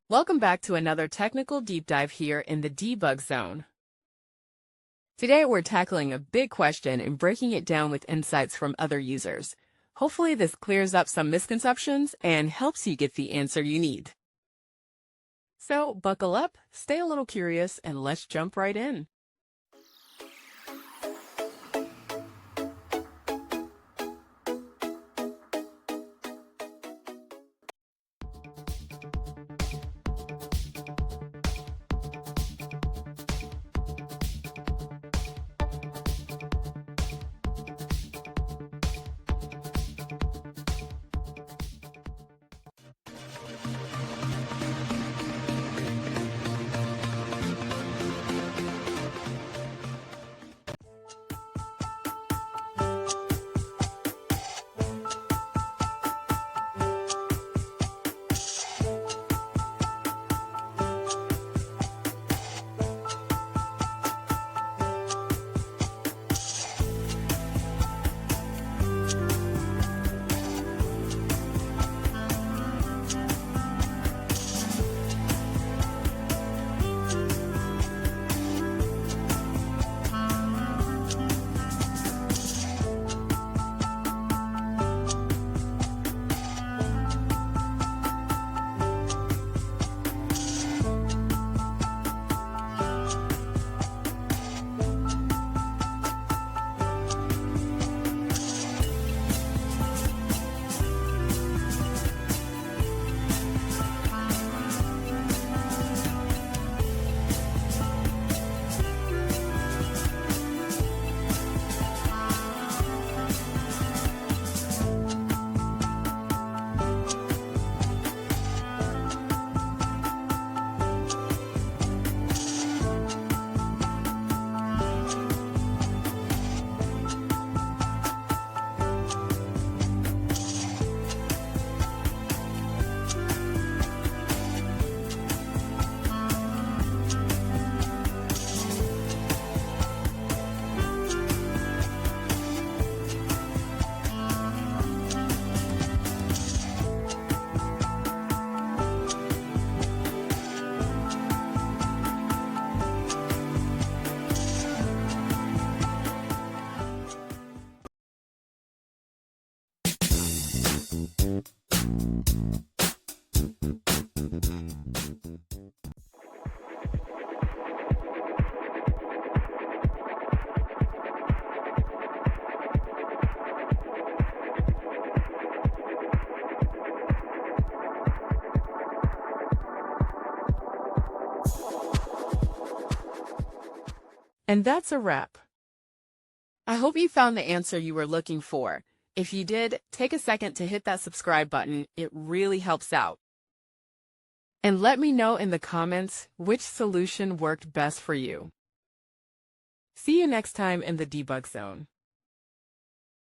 Welcome back to another technical deep dive here in the debug zone. Today we're tackling a big question and breaking it down with insights from other users. Hopefully this clears up some misconceptions and helps you get the answer you need. So buckle up, stay a little curious, and let's jump right in. And that's a wrap. I hope you found the answer you were looking for. If you did, take a second to hit that subscribe button. It really helps out. And let me know in the comments which solution worked best for you. See you next time in the debug zone.